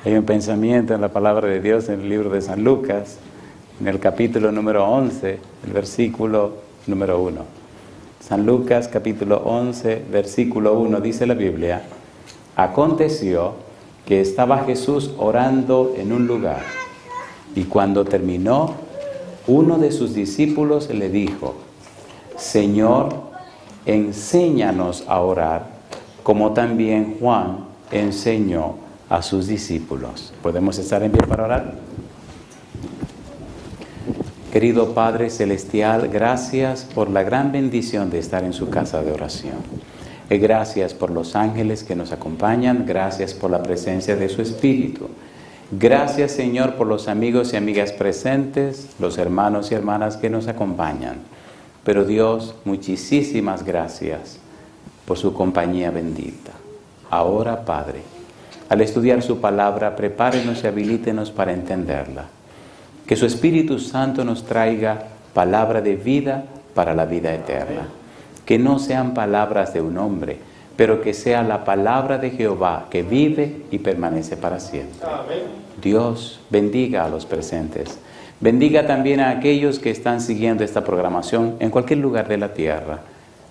Hay un pensamiento en la palabra de Dios en el libro de San Lucas, en el capítulo número 11, el versículo número 1. San Lucas, capítulo 11, versículo 1, dice la Biblia: aconteció que estaba Jesús orando en un lugar, y cuando terminó, uno de sus discípulos le dijo: Señor, enséñanos a orar, como también Juan enseñó a sus discípulos. ¿Podemos estar en pie para orar? Querido Padre Celestial, gracias por la gran bendición de estar en su casa de oración. Gracias por los ángeles que nos acompañan, gracias por la presencia de su Espíritu. Gracias, Señor, por los amigos y amigas presentes, los hermanos y hermanas que nos acompañan. Pero Dios, muchísimas gracias por su compañía bendita. Ahora, Padre, al estudiar su palabra, prepárenos y habilítenos para entenderla. Que su Espíritu Santo nos traiga palabra de vida para la vida eterna. Que no sean palabras de un hombre, pero que sea la palabra de Jehová que vive y permanece para siempre. Amén. Dios bendiga a los presentes. Bendiga también a aquellos que están siguiendo esta programación en cualquier lugar de la tierra.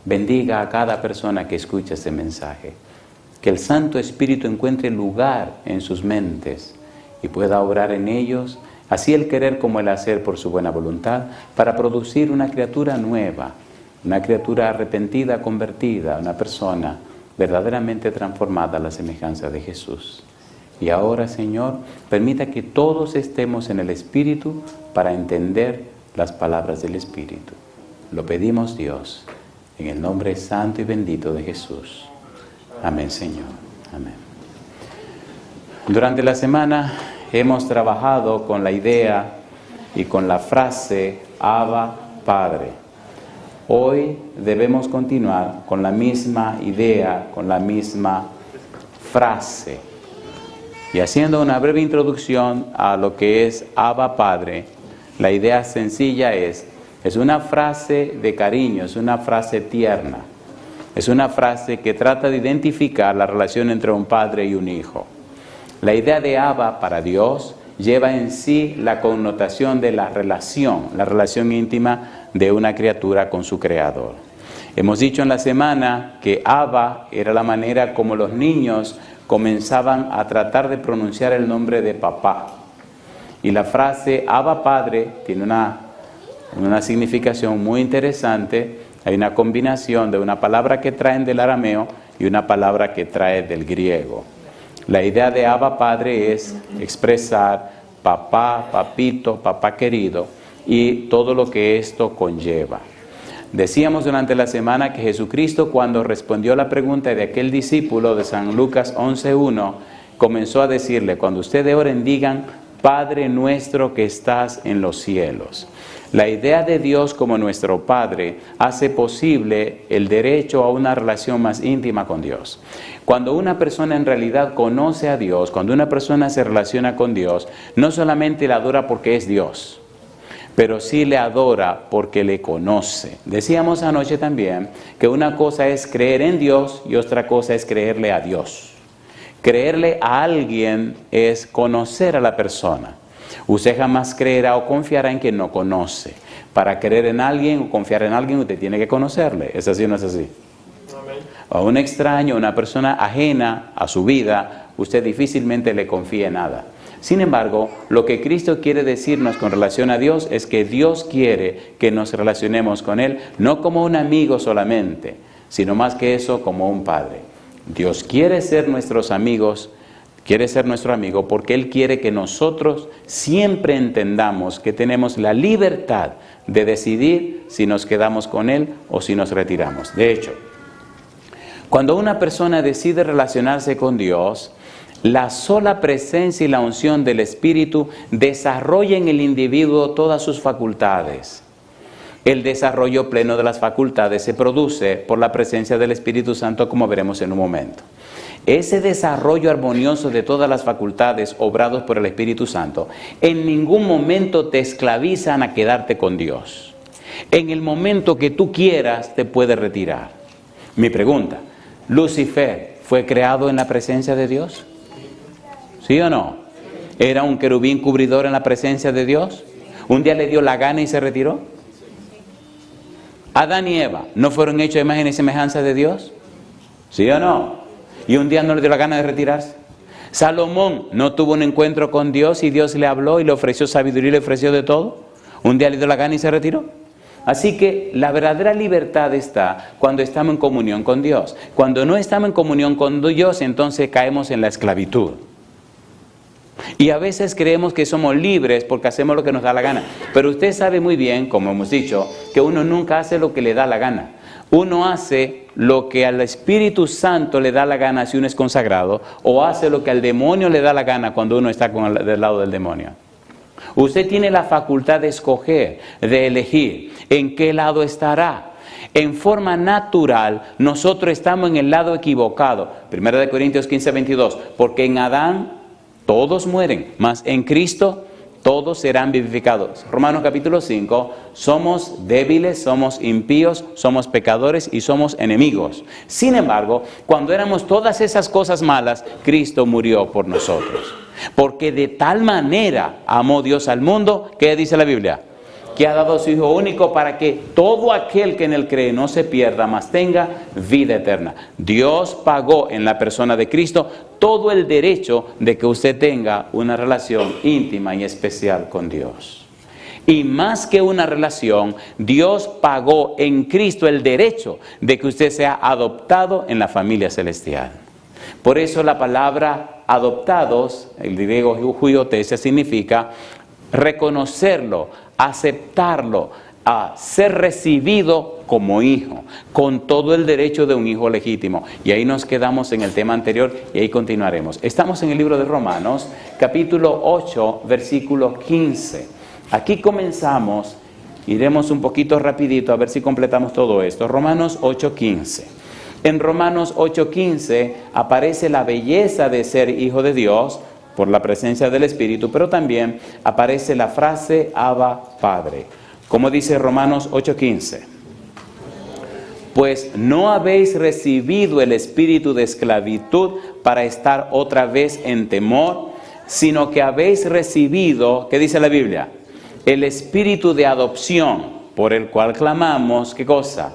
Bendiga a cada persona que escucha este mensaje. Que el Santo Espíritu encuentre lugar en sus mentes y pueda obrar en ellos, así el querer como el hacer por su buena voluntad, para producir una criatura nueva, una criatura arrepentida, convertida, una persona verdaderamente transformada a la semejanza de Jesús. Y ahora, Señor, permita que todos estemos en el Espíritu para entender las palabras del Espíritu. Lo pedimos, Dios, en el nombre santo y bendito de Jesús. Amén, Señor. Amén. Durante la semana hemos trabajado con la idea y con la frase Abba, Padre. Hoy debemos continuar con la misma idea, con la misma frase. Y haciendo una breve introducción a lo que es Abba, Padre, la idea sencilla es una frase de cariño, es una frase tierna. Es una frase que trata de identificar la relación entre un padre y un hijo. La idea de Abba para Dios lleva en sí la connotación de la relación íntima de una criatura con su Creador. Hemos dicho en la semana que Abba era la manera como los niños comenzaban a tratar de pronunciar el nombre de papá. Y la frase Abba Padre tiene una significación muy interesante. Hay una combinación de una palabra que traen del arameo y una palabra que trae del griego. La idea de Abba Padre es expresar papá, papito, papá querido y todo lo que esto conlleva. Decíamos durante la semana que Jesucristo, cuando respondió a la pregunta de aquel discípulo de San Lucas 11:1, comenzó a decirle: cuando ustedes oren, digan: Padre nuestro que estás en los cielos. La idea de Dios como nuestro Padre hace posible el derecho a una relación más íntima con Dios. Cuando una persona en realidad conoce a Dios, cuando una persona se relaciona con Dios, no solamente le adora porque es Dios, pero sí le adora porque le conoce. Decíamos anoche también que una cosa es creer en Dios y otra cosa es creerle a Dios. Creerle a alguien es conocer a la persona. Usted jamás creerá o confiará en quien no conoce. Para creer en alguien o confiar en alguien, usted tiene que conocerle. ¿Es así o no es así? Amén. A un extraño, una persona ajena a su vida, usted difícilmente le confía en nada. Sin embargo, lo que Cristo quiere decirnos con relación a Dios es que Dios quiere que nos relacionemos con Él, no como un amigo solamente, sino más que eso, como un Padre. Dios quiere ser nuestros amigos, quiere ser nuestro amigo porque Él quiere que nosotros siempre entendamos que tenemos la libertad de decidir si nos quedamos con Él o si nos retiramos. De hecho, cuando una persona decide relacionarse con Dios, la sola presencia y la unción del Espíritu desarrolla en el individuo todas sus facultades. El desarrollo pleno de las facultades se produce por la presencia del Espíritu Santo, como veremos en un momento. Ese desarrollo armonioso de todas las facultades obrados por el Espíritu Santo en ningún momento te esclavizan a quedarte con Dios. En el momento que tú quieras te puedes retirar. Mi pregunta: ¿Lucifer fue creado en la presencia de Dios? ¿Sí o no? ¿Era un querubín cubridor en la presencia de Dios? ¿Un día le dio la gana y se retiró? ¿Adán y Eva no fueron hechos a imagen y semejanza de Dios? ¿Sí o no? ¿Y un día no le dio la gana de retirarse? ¿Salomón no tuvo un encuentro con Dios y Dios le habló y le ofreció sabiduría y le ofreció de todo? ¿Un día le dio la gana y se retiró? Así que la verdadera libertad está cuando estamos en comunión con Dios. Cuando no estamos en comunión con Dios, entonces caemos en la esclavitud. Y a veces creemos que somos libres porque hacemos lo que nos da la gana. Pero usted sabe muy bien, como hemos dicho, que uno nunca hace lo que le da la gana. Uno hace lo que al Espíritu Santo le da la gana si uno es consagrado, o hace lo que al demonio le da la gana cuando uno está del lado del demonio. Usted tiene la facultad de escoger, de elegir en qué lado estará. En forma natural, nosotros estamos en el lado equivocado. 1 Corintios 15:22, porque en Adán todos mueren, mas en Cristo todos serán vivificados. Romanos capítulo 5, somos débiles, somos impíos, somos pecadores y somos enemigos. Sin embargo, cuando éramos todas esas cosas malas, Cristo murió por nosotros. Porque de tal manera amó Dios al mundo, ¿qué dice la Biblia? Que ha dado a su Hijo único para que todo aquel que en él cree no se pierda, mas tenga vida eterna. Dios pagó en la persona de Cristo todo el derecho de que usted tenga una relación íntima y especial con Dios. Y más que una relación, Dios pagó en Cristo el derecho de que usted sea adoptado en la familia celestial. Por eso la palabra adoptados, el griego huiotesia, significa reconocerlo, aceptarlo, a ser recibido como hijo, con todo el derecho de un hijo legítimo. Y ahí nos quedamos en el tema anterior y ahí continuaremos. Estamos en el libro de Romanos, capítulo 8, versículo 15. Aquí comenzamos, iremos un poquito rapidito a ver si completamos todo esto. Romanos 8:15. En Romanos 8:15 aparece la belleza de ser hijo de Dios por la presencia del Espíritu, pero también aparece la frase Abba Padre. Como dice Romanos 8:15, pues no habéis recibido el espíritu de esclavitud para estar otra vez en temor, sino que habéis recibido, ¿qué dice la Biblia? El espíritu de adopción, por el cual clamamos, ¿qué cosa?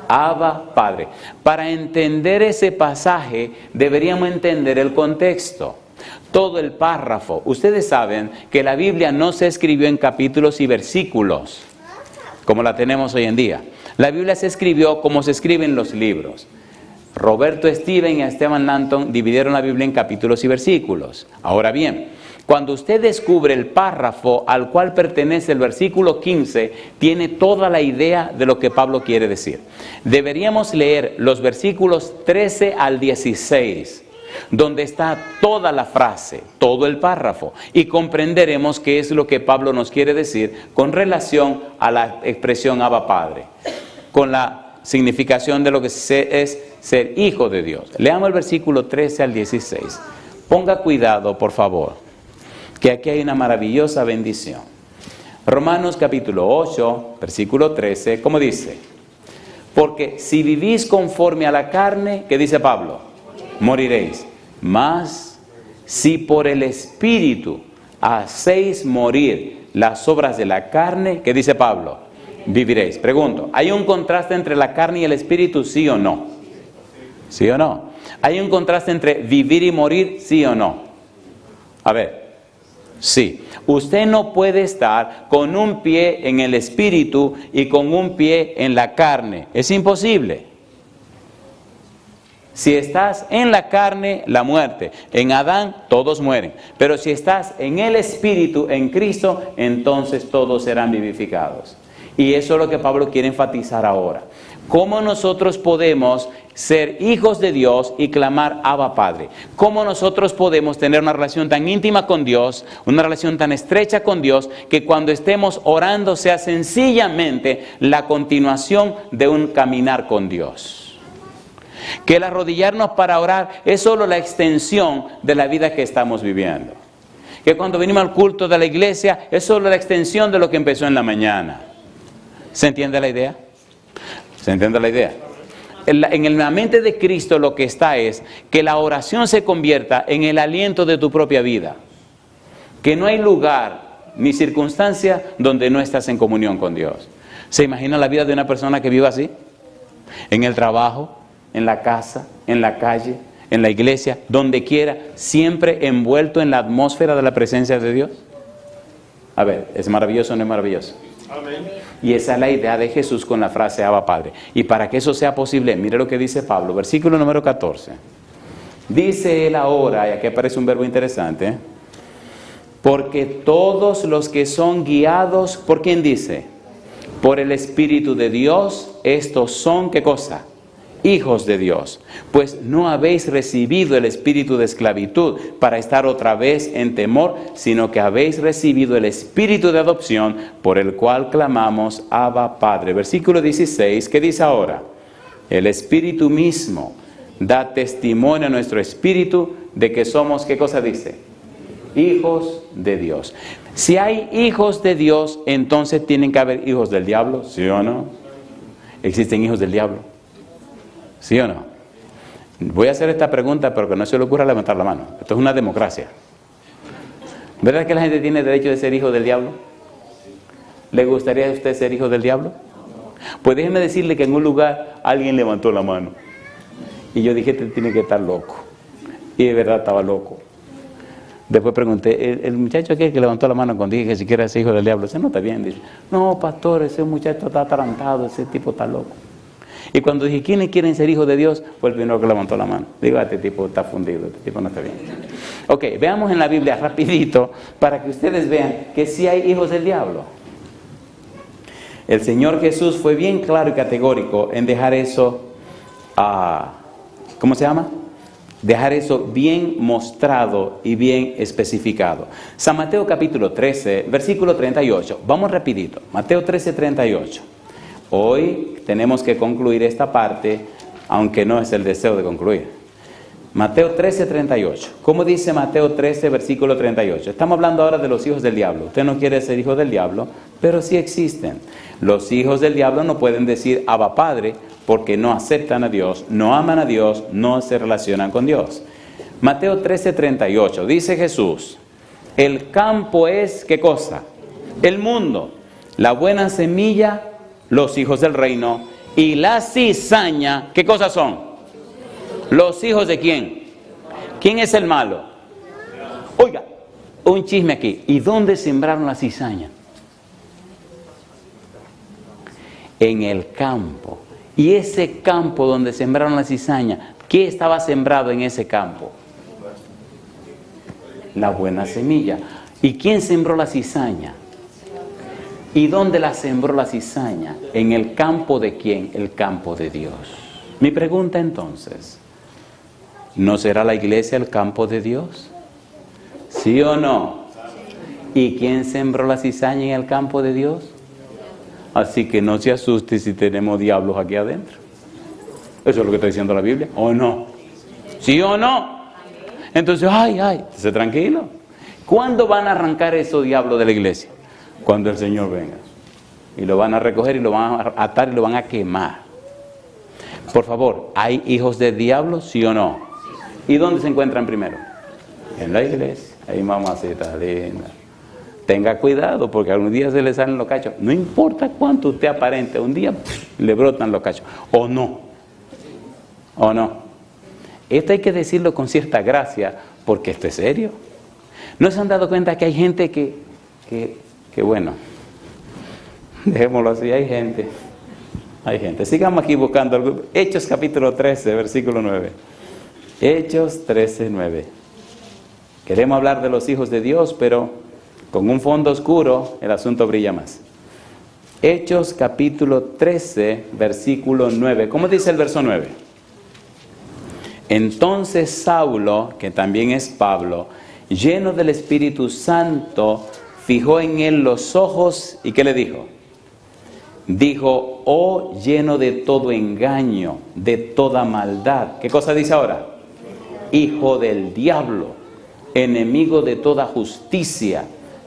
Abba Padre. Para entender ese pasaje deberíamos entender el contexto. Todo el párrafo. Ustedes saben que la Biblia no se escribió en capítulos y versículos, como la tenemos hoy en día. La Biblia se escribió como se escriben los libros. Roberto Steven y Esteban Lanton dividieron la Biblia en capítulos y versículos. Ahora bien, cuando usted descubre el párrafo al cual pertenece el versículo 15, tiene toda la idea de lo que Pablo quiere decir. Deberíamos leer los versículos 13 al 16, donde está toda la frase, todo el párrafo, y comprenderemos qué es lo que Pablo nos quiere decir con relación a la expresión Abba Padre, con la significación de lo que es ser hijo de Dios. Leamos el versículo 13 al 16. Ponga cuidado, por favor, que aquí hay una maravillosa bendición. Romanos capítulo 8, versículo 13, ¿cómo dice? Porque si vivís conforme a la carne, ¿qué dice Pablo? Moriréis. Mas si por el Espíritu hacéis morir las obras de la carne, ¿qué dice Pablo? Viviréis. Pregunto, ¿hay un contraste entre la carne y el Espíritu, sí o no? ¿Sí o no? ¿Hay un contraste entre vivir y morir, sí o no? A ver, sí. Usted no puede estar con un pie en el Espíritu y con un pie en la carne. Es imposible. Si estás en la carne, la muerte. En Adán, todos mueren. Pero si estás en el Espíritu, en Cristo, entonces todos serán vivificados. Y eso es lo que Pablo quiere enfatizar ahora. ¿Cómo nosotros podemos ser hijos de Dios y clamar Abba Padre? ¿Cómo nosotros podemos tener una relación tan íntima con Dios, una relación tan estrecha con Dios, que cuando estemos orando sea sencillamente la continuación de un caminar con Dios? Que el arrodillarnos para orar es solo la extensión de la vida que estamos viviendo. Que cuando venimos al culto de la iglesia es solo la extensión de lo que empezó en la mañana. ¿Se entiende la idea? ¿Se entiende la idea? en la mente de Cristo lo que está es que la oración se convierta en el aliento de tu propia vida. Que no hay lugar ni circunstancia donde no estás en comunión con Dios. ¿Se imagina la vida de una persona que vive así? En el trabajo, en la casa, en la calle, en la iglesia, donde quiera, siempre envuelto en la atmósfera de la presencia de Dios. A ver, ¿es maravilloso o no es maravilloso? Amén. Y esa es la idea de Jesús con la frase Abba Padre. Y para que eso sea posible, mire lo que dice Pablo, versículo número 14. Dice él ahora, y aquí aparece un verbo interesante, porque todos los que son guiados, ¿por quién dice? Por el Espíritu de Dios, estos son, ¿qué cosa? Hijos de Dios. Pues no habéis recibido el espíritu de esclavitud para estar otra vez en temor, sino que habéis recibido el espíritu de adopción por el cual clamamos Abba Padre. Versículo 16, ¿qué dice ahora? El Espíritu mismo da testimonio a nuestro espíritu de que somos, ¿qué cosa dice? Hijos de Dios. Si hay hijos de Dios, entonces tienen que haber hijos del diablo, ¿sí o no? ¿Existen hijos del diablo? ¿Sí o no? Voy a hacer esta pregunta, pero que no se le ocurra levantar la mano. Esto es una democracia. ¿Verdad que la gente tiene derecho de ser hijo del diablo? ¿Le gustaría a usted ser hijo del diablo? Pues déjeme decirle que en un lugar alguien levantó la mano. Y yo dije, este tiene que estar loco. Y de verdad estaba loco. Después pregunté, el muchacho aquel que levantó la mano cuando dije que si quiere ser hijo del diablo, ese no está bien. Dice, no, pastor, ese muchacho está atarantado, ese tipo está loco. Y cuando dije, ¿quiénes quieren ser hijos de Dios? Fue el primero que levantó la mano. Digo, este tipo está fundido, este tipo no está bien. Ok, veamos en la Biblia rapidito para que ustedes vean que sí hay hijos del diablo. El Señor Jesús fue bien claro y categórico en dejar eso, ¿cómo se llama? Dejar eso bien mostrado y bien especificado. San Mateo capítulo 13, versículo 38. Vamos rapidito. Mateo 13, 38. Hoy tenemos que concluir esta parte, aunque no es el deseo de concluir. Mateo 13, 38. ¿Cómo dice Mateo 13, versículo 38? Estamos hablando ahora de los hijos del diablo. Usted no quiere ser hijo del diablo, pero sí existen. Los hijos del diablo no pueden decir Abba Padre porque no aceptan a Dios, no aman a Dios, no se relacionan con Dios. Mateo 13, 38. Dice Jesús, el campo es, ¿qué cosa? El mundo. La buena semilla, los hijos del reino, y la cizaña, ¿qué cosas son? ¿Los hijos de quién? ¿Quién es el malo? Oiga, un chisme aquí. ¿Y dónde sembraron la cizaña? En el campo. Y ese campo donde sembraron la cizaña, ¿qué estaba sembrado en ese campo? La buena semilla. ¿Y quién sembró la cizaña? ¿Y dónde la sembró la cizaña? ¿En el campo de quién? El campo de Dios. Mi pregunta entonces, ¿no será la iglesia el campo de Dios? ¿Sí o no? ¿Y quién sembró la cizaña en el campo de Dios? Así que no se asuste si tenemos diablos aquí adentro. Eso es lo que está diciendo la Biblia, ¿o no? ¿Sí o no? Entonces, esté tranquilo. ¿Cuándo van a arrancar esos diablos de la iglesia? Cuando el Señor venga. Y lo van a recoger y lo van a atar y lo van a quemar. Por favor, ¿hay hijos de diablo, sí o no? ¿Y dónde se encuentran primero? En la iglesia. Ahí mamacita linda. Tenga cuidado porque algún día se le salen los cachos. No importa cuánto usted aparente, un día le brotan los cachos. ¿O no? ¿O no? Esto hay que decirlo con cierta gracia porque esto es serio. ¿No se han dado cuenta que hay gente que bueno, dejémoslo así, hay gente. Sigamos aquí buscando algo. Hechos capítulo 13, versículo 9. Hechos 13, 9. Queremos hablar de los hijos de Dios, pero con un fondo oscuro el asunto brilla más. Hechos capítulo 13, versículo 9. ¿Cómo dice el verso 9? Entonces Saulo, que también es Pablo, lleno del Espíritu Santo, fijó en él los ojos, ¿y qué le dijo? Dijo, oh lleno de todo engaño, de toda maldad. ¿Qué cosa dice ahora? Hijo del diablo, enemigo de toda justicia,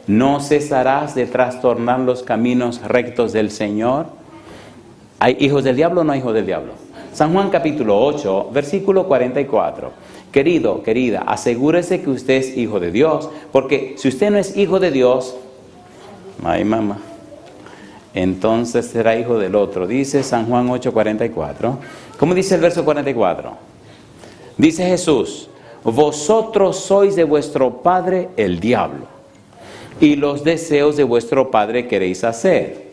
¿no cesarás de trastornar los caminos rectos del Señor? ¿Hay hijos del diablo o no hay hijos del diablo? San Juan capítulo 8, versículo 44. Querido, querida, asegúrese que usted es hijo de Dios, porque si usted no es hijo de Dios, ay mamá, entonces será hijo del otro. Dice San Juan 8, 44. ¿Cómo dice el verso 44? Dice Jesús: vosotros sois de vuestro padre el diablo, y los deseos de vuestro padre queréis hacer.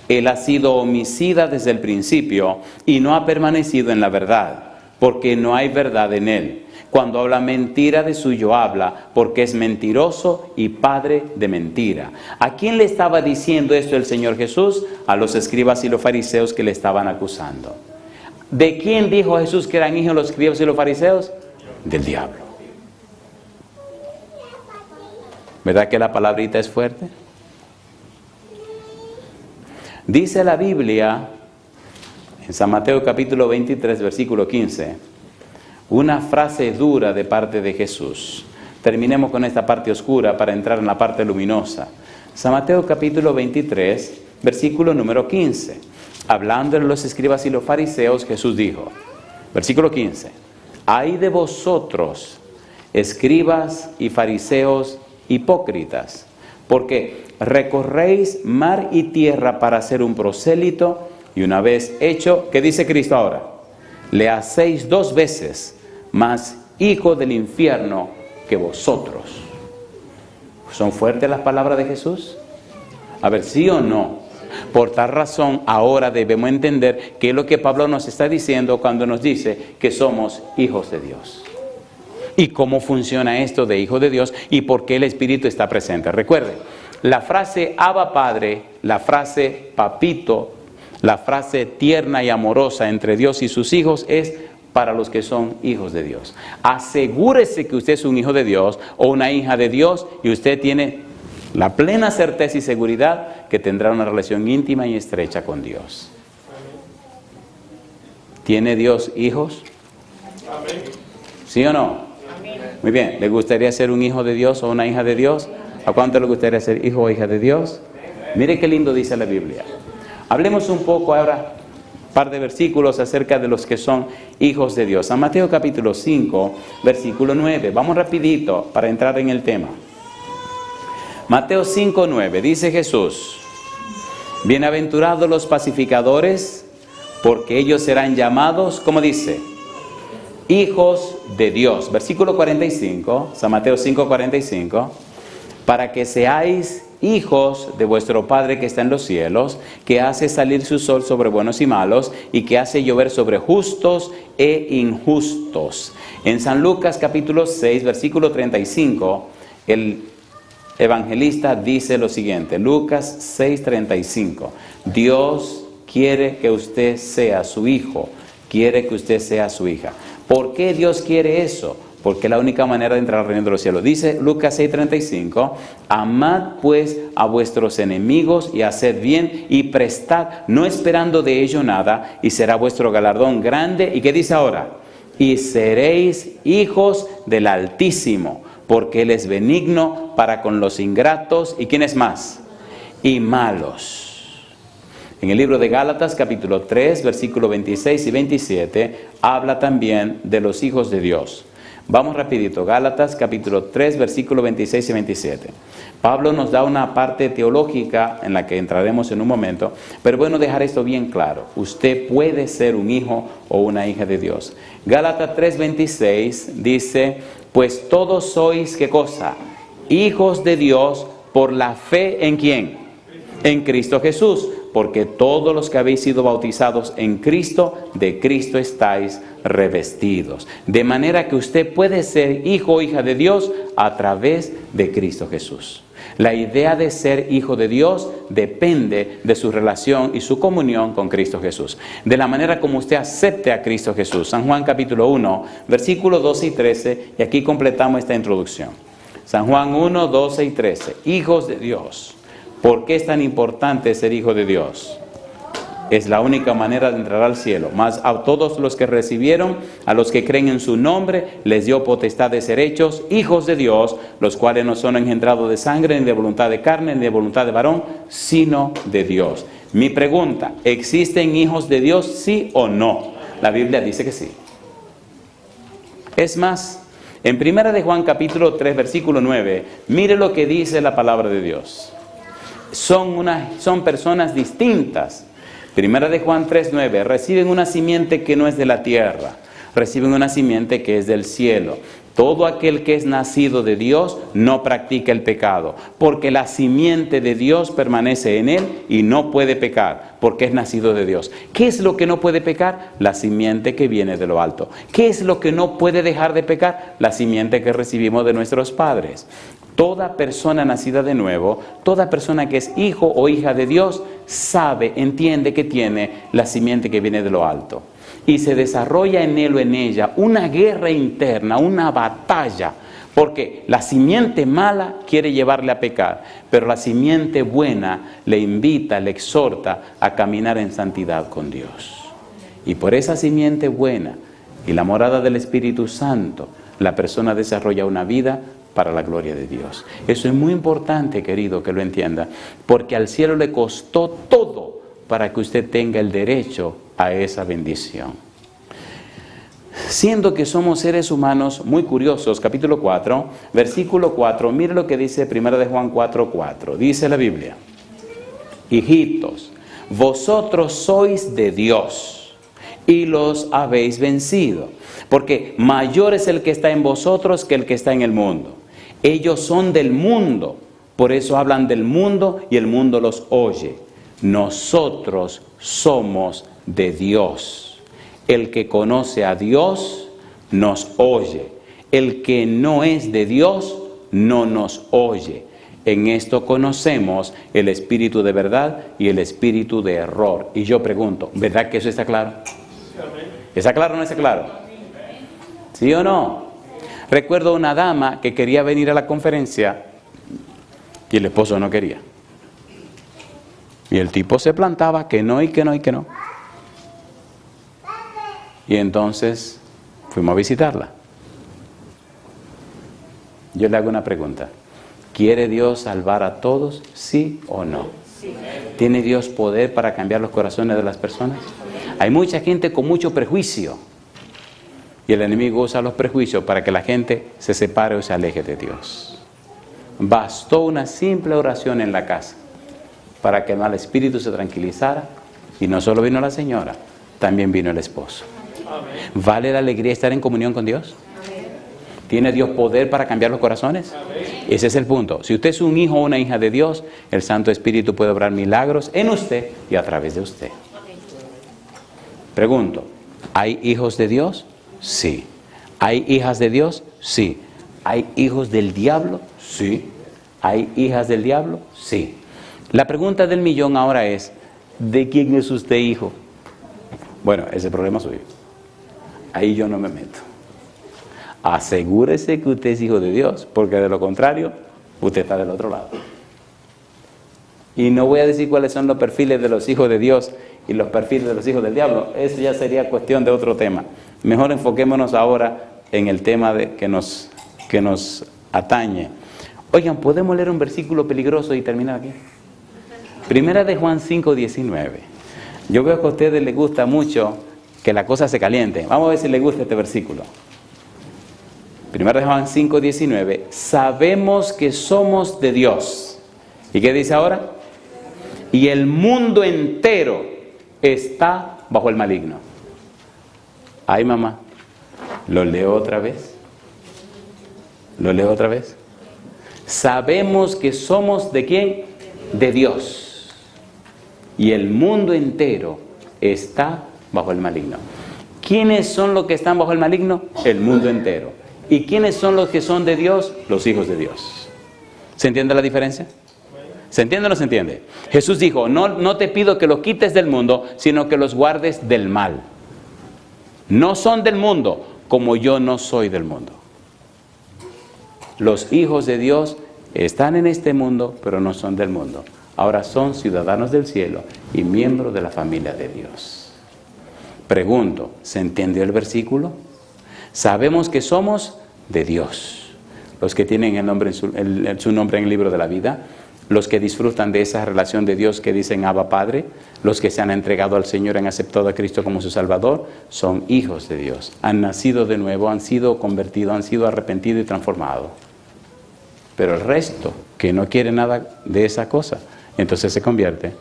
Él ha sido homicida desde el principio y no ha permanecido en la verdad, porque no hay verdad en él. Cuando habla mentira, de suyo habla, porque es mentiroso y padre de mentira. ¿A quién le estaba diciendo esto el Señor Jesús? A los escribas y los fariseos que le estaban acusando. ¿De quién dijo Jesús que eran hijos los escribas y los fariseos? Del diablo. ¿Verdad que la palabrita es fuerte? Dice la Biblia, en San Mateo capítulo 23, versículo 15, una frase dura de parte de Jesús. Terminemos con esta parte oscura para entrar en la parte luminosa. San Mateo capítulo 23, versículo número 15. Hablando de los escribas y los fariseos, Jesús dijo, versículo 15, ay de vosotros, escribas y fariseos hipócritas, porque recorréis mar y tierra para ser un prosélito, y una vez hecho, ¿qué dice Cristo ahora? Le hacéis 2 veces más hijo del infierno que vosotros. ¿Son fuertes las palabras de Jesús? A ver, ¿sí o no? Por tal razón, ahora debemos entender qué es lo que Pablo nos está diciendo cuando nos dice que somos hijos de Dios. Y cómo funciona esto de hijo de Dios y por qué el Espíritu está presente. Recuerden, la frase Abba Padre, la frase Papito, la frase tierna y amorosa entre Dios y sus hijos es para los que son hijos de Dios. Asegúrese que usted es un hijo de Dios o una hija de Dios y usted tiene la plena certeza y seguridad que tendrá una relación íntima y estrecha con Dios. ¿Tiene Dios hijos? ¿Sí o no? Muy bien. ¿Le gustaría ser un hijo de Dios o una hija de Dios? ¿A cuánto le gustaría ser hijo o hija de Dios? Mire qué lindo dice la Biblia. Hablemos un poco ahora, un par de versículos acerca de los que son hijos de Dios. San Mateo capítulo 5, versículo 9. Vamos rapidito para entrar en el tema. Mateo 5, 9. Dice Jesús: bienaventurados los pacificadores, porque ellos serán llamados, ¿cómo dice? Hijos de Dios. Versículo 45, San Mateo 5, 45. Para que seáis hijos de vuestro Padre que está en los cielos, que hace salir su sol sobre buenos y malos, y que hace llover sobre justos e injustos. En San Lucas capítulo 6, versículo 35, el evangelista dice lo siguiente, Lucas 6, 35, Dios quiere que usted sea su hijo, quiere que usted sea su hija. ¿Por qué Dios quiere eso? Porque es la única manera de entrar al reino de los cielos. Dice Lucas 6:35, amad pues a vuestros enemigos y haced bien y prestad, no esperando de ello nada, y será vuestro galardón grande. ¿Y qué dice ahora? Y seréis hijos del Altísimo, porque Él es benigno para con los ingratos. ¿Y quién es más? Y malos. En el libro de Gálatas capítulo 3, versículos 26 y 27, habla también de los hijos de Dios. Vamos rapidito, Gálatas capítulo 3, versículos 26 y 27. Pablo nos da una parte teológica en la que entraremos en un momento, pero bueno dejar esto bien claro. Usted puede ser un hijo o una hija de Dios. Gálatas 3, 26 dice, pues todos sois, ¿qué cosa? Hijos de Dios por la fe ¿en quién? En Cristo Jesús. Porque todos los que habéis sido bautizados en Cristo, de Cristo estáis revestidos. De manera que usted puede ser hijo o hija de Dios a través de Cristo Jesús. La idea de ser hijo de Dios depende de su relación y su comunión con Cristo Jesús. De la manera como usted acepte a Cristo Jesús. San Juan capítulo 1, versículos 12 y 13, y aquí completamos esta introducción. San Juan 1, 12 y 13. Hijos de Dios. ¿Por qué es tan importante ser hijo de Dios? Es la única manera de entrar al cielo. Mas a todos los que recibieron, a los que creen en su nombre, les dio potestad de ser hechos hijos de Dios, los cuales no son engendrados de sangre, ni de voluntad de carne, ni de voluntad de varón, sino de Dios. Mi pregunta, ¿existen hijos de Dios, sí o no? La Biblia dice que sí. Es más, en 1 de Juan capítulo 3, versículo 9, mire lo que dice la palabra de Dios. Son personas distintas. 1 de Juan 3, 9, reciben una simiente que no es de la tierra, reciben una simiente que es del cielo. Todo aquel que es nacido de Dios no practica el pecado, porque la simiente de Dios permanece en él y no puede pecar, porque es nacido de Dios. ¿Qué es lo que no puede pecar? La simiente que viene de lo alto. ¿Qué es lo que no puede dejar de pecar? La simiente que recibimos de nuestros padres. Toda persona nacida de nuevo, toda persona que es hijo o hija de Dios, sabe, entiende que tiene la simiente que viene de lo alto. Y se desarrolla en él o en ella una guerra interna, una batalla, porque la simiente mala quiere llevarle a pecar, pero la simiente buena le invita, le exhorta a caminar en santidad con Dios. Y por esa simiente buena y la morada del Espíritu Santo, la persona desarrolla una vida para la gloria de Dios. Eso es muy importante, querido, que lo entienda, porque al cielo le costó todo para que usted tenga el derecho a esa bendición. Siendo que somos seres humanos muy curiosos, capítulo 4, versículo 4, mire lo que dice 1 de Juan 4, 4. Dice la Biblia: hijitos, vosotros sois de Dios y los habéis vencido, porque mayor es el que está en vosotros que el que está en el mundo. Ellos son del mundo, por eso hablan del mundo y el mundo los oye. Nosotros somos de Dios. El que conoce a Dios nos oye. El que no es de Dios no nos oye. En esto conocemos el espíritu de verdad y el espíritu de error. Y yo pregunto, ¿verdad que eso está claro? ¿Está claro o no está claro? ¿Sí o no? Recuerdo una dama que quería venir a la conferencia y el esposo no quería. Y el tipo se plantaba que no y que no y que no. Y entonces fuimos a visitarla. Yo le hago una pregunta. ¿Quiere Dios salvar a todos? ¿Sí o no? Sí. ¿Tiene Dios poder para cambiar los corazones de las personas? Hay mucha gente con mucho prejuicio. Y el enemigo usa los prejuicios para que la gente se separe o se aleje de Dios. Bastó una simple oración en la casa para que el mal espíritu se tranquilizara. Y no solo vino la señora, también vino el esposo. Amén. ¿Vale la alegría estar en comunión con Dios? Amén. ¿Tiene Dios poder para cambiar los corazones? Amén. Ese es el punto. Si usted es un hijo o una hija de Dios, el Santo Espíritu puede obrar milagros en usted y a través de usted. Pregunto, ¿hay hijos de Dios? Sí. ¿Hay hijas de Dios? Sí. ¿Hay hijos del diablo? Sí. ¿Hay hijas del diablo? Sí. La pregunta del millón ahora es, ¿de quién es usted hijo? Bueno, ese problema es suyo. Ahí yo no me meto. Asegúrese que usted es hijo de Dios, porque de lo contrario, usted está del otro lado. Y no voy a decir cuáles son los perfiles de los hijos de Dios y los perfiles de los hijos del diablo. Eso ya sería cuestión de otro tema. Mejor enfoquémonos ahora en el tema que nos atañe. Oigan, ¿podemos leer un versículo peligroso y terminar aquí? 1 de Juan 5, 19. Yo veo que a ustedes les gusta mucho que la cosa se caliente. Vamos a ver si les gusta este versículo. 1 de Juan 5, 19. Sabemos que somos de Dios. ¿Y qué dice ahora? Y el mundo entero está bajo el maligno. Ay, mamá, lo leo otra vez. Lo leo otra vez. Sabemos que somos ¿de quién? De Dios. Y el mundo entero está bajo el maligno. ¿Quiénes son los que están bajo el maligno? El mundo entero. ¿Y quiénes son los que son de Dios? Los hijos de Dios. ¿Se entiende la diferencia? ¿Se entiende o no se entiende? Jesús dijo, no te pido que los quites del mundo, sino que los guardes del mal. No son del mundo, como yo no soy del mundo. Los hijos de Dios están en este mundo, pero no son del mundo. Ahora son ciudadanos del cielo y miembros de la familia de Dios. Pregunto, ¿se entendió el versículo? Sabemos que somos de Dios. Los que tienen su nombre en el libro de la vida, Los que disfrutan de esa relación de Dios que dicen Abba Padre, los que se han entregado al Señor, han aceptado a Cristo como su Salvador, son hijos de Dios. Han nacido de nuevo, han sido convertidos, han sido arrepentidos y transformados. Pero el resto, que no quiere nada de esa cosa, entonces se convierte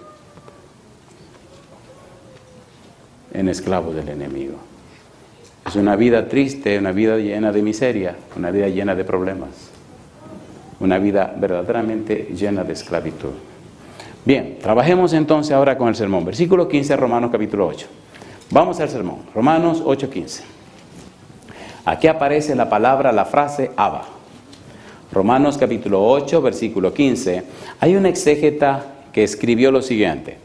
en esclavo del enemigo. Es una vida triste, una vida llena de miseria, una vida llena de problemas. Una vida verdaderamente llena de esclavitud. Bien, trabajemos entonces ahora con el sermón. Versículo 15, Romanos capítulo 8. Vamos al sermón. Romanos 8:15. Aquí aparece la palabra, la frase Abba. Romanos capítulo 8, versículo 15. Hay un exégeta que escribió lo siguiente.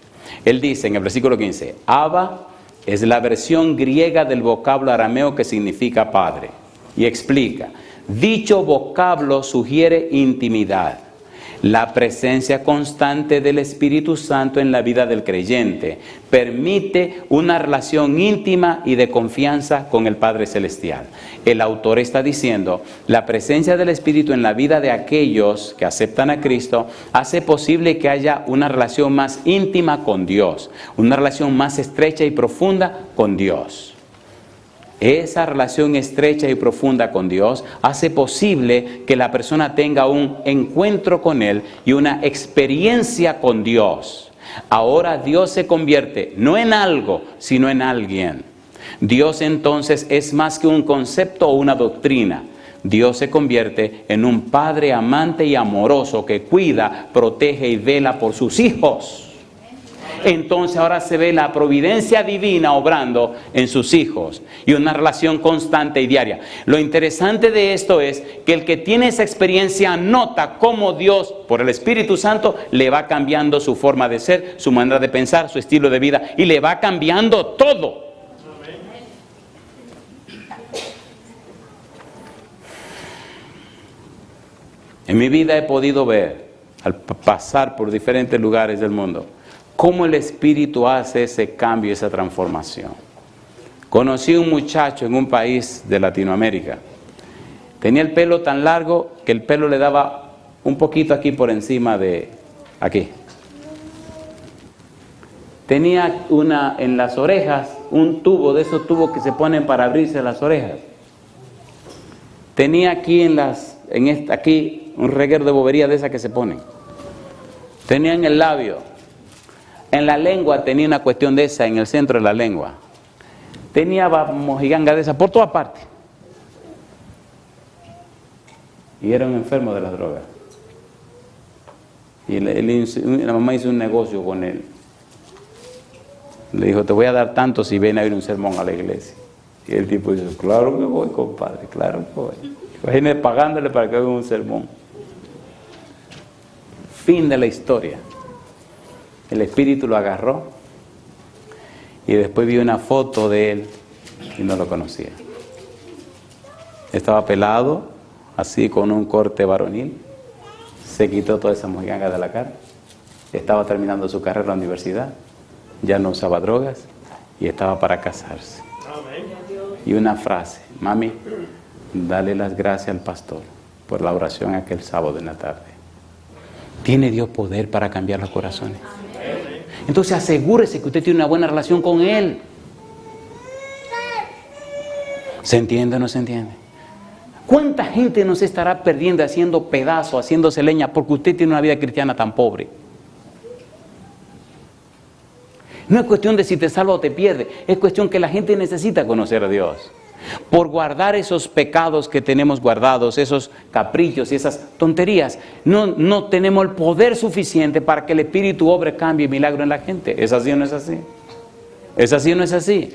Él dice en el versículo 15, Abba es la versión griega del vocablo arameo que significa padre. Y explica. Dicho vocablo sugiere intimidad, la presencia constante del Espíritu Santo en la vida del creyente. Permite una relación íntima y de confianza con el Padre Celestial. El autor está diciendo, la presencia del Espíritu en la vida de aquellos que aceptan a Cristo hace posible que haya una relación más íntima con Dios, una relación más estrecha y profunda con Dios. Esa relación estrecha y profunda con Dios hace posible que la persona tenga un encuentro con Él y una experiencia con Dios. Ahora Dios se convierte no en algo, sino en alguien. Dios entonces es más que un concepto o una doctrina. Dios se convierte en un Padre amante y amoroso que cuida, protege y vela por sus hijos. Entonces ahora se ve la providencia divina obrando en sus hijos y una relación constante y diaria. Lo interesante de esto es que el que tiene esa experiencia nota cómo Dios, por el Espíritu Santo, le va cambiando su forma de ser, su manera de pensar, su estilo de vida y le va cambiando todo. En mi vida he podido ver, al pasar por diferentes lugares del mundo, cómo el Espíritu hace ese cambio, esa transformación. Conocí un muchacho en un país de Latinoamérica. Tenía el pelo tan largo que el pelo le daba un poquito aquí por encima de aquí. Tenía en las orejas un tubo, de esos tubos que se ponen para abrirse las orejas. Tenía aquí aquí un reguero de bobería de esas que se ponen. Tenía en el labio. En la lengua tenía una cuestión de esa, en el centro de la lengua. Tenía mojiganga de esa por toda parte. Y era un enfermo de las drogas. Y la mamá hizo un negocio con él. Le dijo, te voy a dar tanto si ven a ir un sermón a la iglesia. Y el tipo dice, claro que voy, compadre, claro que voy. Imagínate pagándole para que haga un sermón. Fin de la historia. El Espíritu lo agarró y después vi una foto de él y no lo conocía. Estaba pelado, así con un corte varonil, se quitó toda esa mojiganga de la cara, estaba terminando su carrera en la universidad, ya no usaba drogas y estaba para casarse. Y una frase, mami, dale las gracias al pastor por la oración aquel sábado en la tarde. ¿Tiene Dios poder para cambiar los corazones? Entonces asegúrese que usted tiene una buena relación con Él. ¿Se entiende o no se entiende? ¿Cuánta gente nos estará perdiendo, haciendo pedazos, haciéndose leña, porque usted tiene una vida cristiana tan pobre? No es cuestión de si te salva o te pierde, es cuestión que la gente necesita conocer a Dios. Por guardar esos pecados que tenemos guardados, esos caprichos y esas tonterías, no tenemos el poder suficiente para que el Espíritu obre, cambio y milagro en la gente. ¿Es así o no es así? ¿Es así o no es así?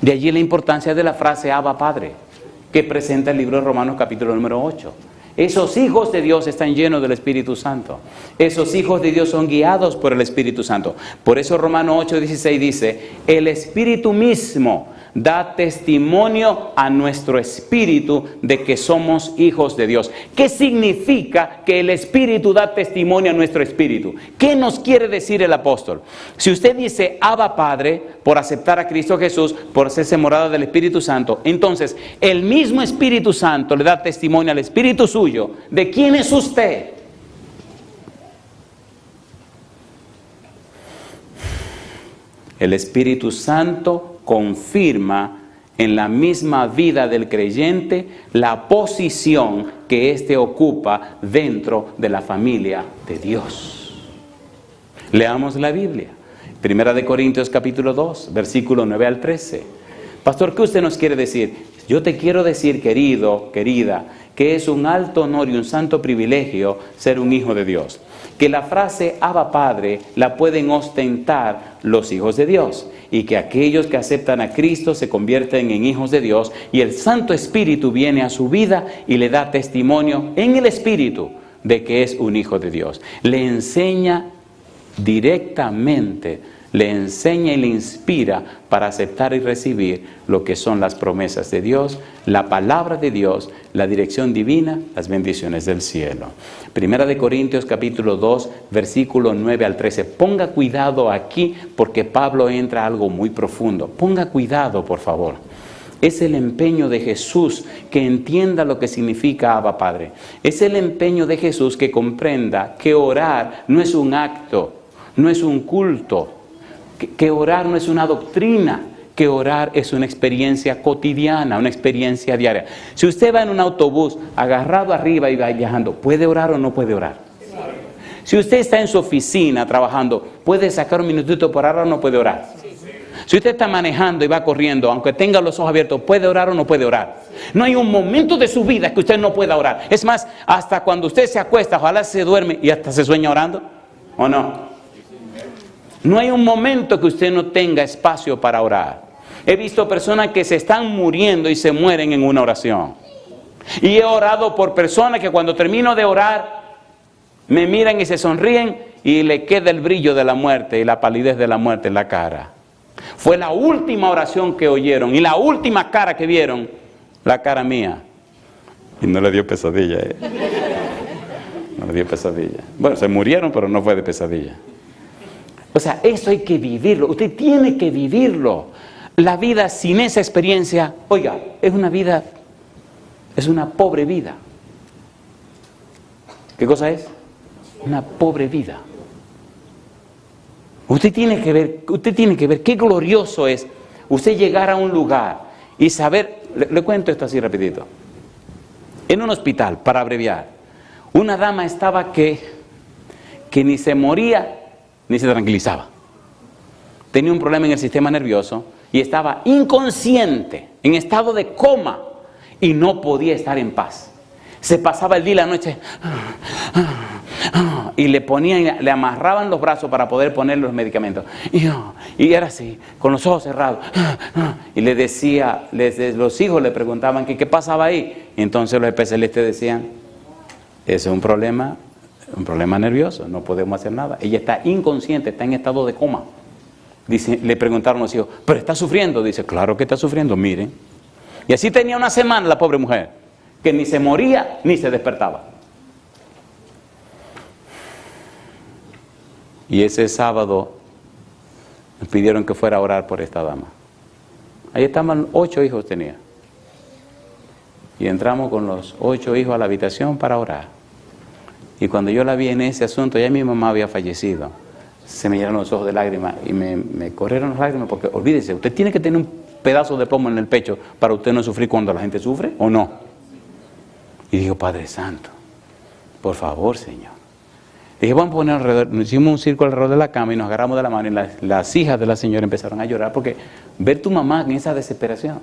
De allí la importancia de la frase Abba Padre, que presenta el libro de Romanos capítulo número 8. Esos hijos de Dios están llenos del Espíritu Santo. Esos hijos de Dios son guiados por el Espíritu Santo. Por eso Romanos 8:16 dice, el Espíritu mismo da testimonio a nuestro espíritu de que somos hijos de Dios. ¿Qué significa que el Espíritu da testimonio a nuestro espíritu? ¿Qué nos quiere decir el apóstol? Si usted dice Abba Padre, por aceptar a Cristo Jesús, por hacerse morada del Espíritu Santo, entonces el mismo Espíritu Santo le da testimonio al espíritu suyo de quién es usted. El Espíritu Santo confirma en la misma vida del creyente la posición que éste ocupa dentro de la familia de Dios. Leamos la Biblia. Primera de Corintios capítulo 2, versículo 9 al 13. Pastor, ¿qué usted nos quiere decir? Yo te quiero decir, querido, querida, que es un alto honor y un santo privilegio ser un hijo de Dios. Que la frase Abba Padre la pueden ostentar los hijos de Dios. Y que aquellos que aceptan a Cristo se convierten en hijos de Dios. Y el Santo Espíritu viene a su vida y le da testimonio en el Espíritu de que es un hijo de Dios. Le enseña directamente, le enseña y le inspira para aceptar y recibir lo que son las promesas de Dios, la palabra de Dios, la dirección divina, las bendiciones del cielo. Primera de Corintios capítulo 2, versículo 9 al 13. Ponga cuidado aquí porque Pablo entra a algo muy profundo. Ponga cuidado, por favor. Es el empeño de Jesús que entienda lo que significa Abba Padre. Es el empeño de Jesús que comprenda que orar no es un acto, no es un culto, que orar no es una doctrina, que orar es una experiencia cotidiana, una experiencia diaria. Si usted va en un autobús agarrado arriba y va viajando, ¿puede orar o no puede orar? Si usted está en su oficina trabajando, ¿puede sacar un minutito para orar o no puede orar? Si usted está manejando y va corriendo, aunque tenga los ojos abiertos, ¿puede orar o no puede orar? No hay un momento de su vida que usted no pueda orar. Es más, hasta cuando usted se acuesta, ojalá se duerme y hasta se sueña orando, ¿o no? No hay un momento que usted no tenga espacio para orar. He visto personas que se están muriendo y se mueren en una oración. Y he orado por personas que cuando termino de orar, me miran y se sonríen y le queda el brillo de la muerte y la palidez de la muerte en la cara. Fue la última oración que oyeron y la última cara que vieron, la cara mía. Y no le dio pesadilla. No le dio pesadilla. Bueno, se murieron, pero no fue de pesadilla. O sea, eso hay que vivirlo. Usted tiene que vivirlo. La vida sin esa experiencia, oiga, es una vida, es una pobre vida. ¿Qué cosa es? Una pobre vida. Usted tiene que ver qué glorioso es usted llegar a un lugar y saber, le cuento esto así rapidito. En un hospital, para abreviar, una dama estaba que ni se moría ni se tranquilizaba. Tenía un problema en el sistema nervioso y estaba inconsciente, en estado de coma, y no podía estar en paz. Se pasaba el día y la noche y le amarraban los brazos para poder ponerle los medicamentos. Y era así, con los ojos cerrados. Y le decía, los hijos le preguntaban qué pasaba ahí. Y entonces los especialistas decían, ese es un problema nervioso, no podemos hacer nada. Ella está inconsciente, está en estado de coma. Dice, le preguntaron los hijos, ¿pero está sufriendo? Dice, claro que está sufriendo, miren. Y así tenía una semana la pobre mujer, que ni se moría ni se despertaba. Y ese sábado nos pidieron que fuera a orar por esta dama. Ahí estaban 8 hijos tenía. Y entramos con los 8 hijos a la habitación para orar. Y cuando yo la vi en ese asunto, ya mi mamá había fallecido. Se me llenaron los ojos de lágrimas y me corrieron las lágrimas porque, olvídese, usted tiene que tener un pedazo de plomo en el pecho para usted no sufrir cuando la gente sufre, ¿o no? Y digo, Padre Santo, por favor, Señor. Dije, vamos a poner alrededor, nos hicimos un círculo alrededor de la cama y nos agarramos de la mano y las hijas de la señora empezaron a llorar porque ver tu mamá en esa desesperación.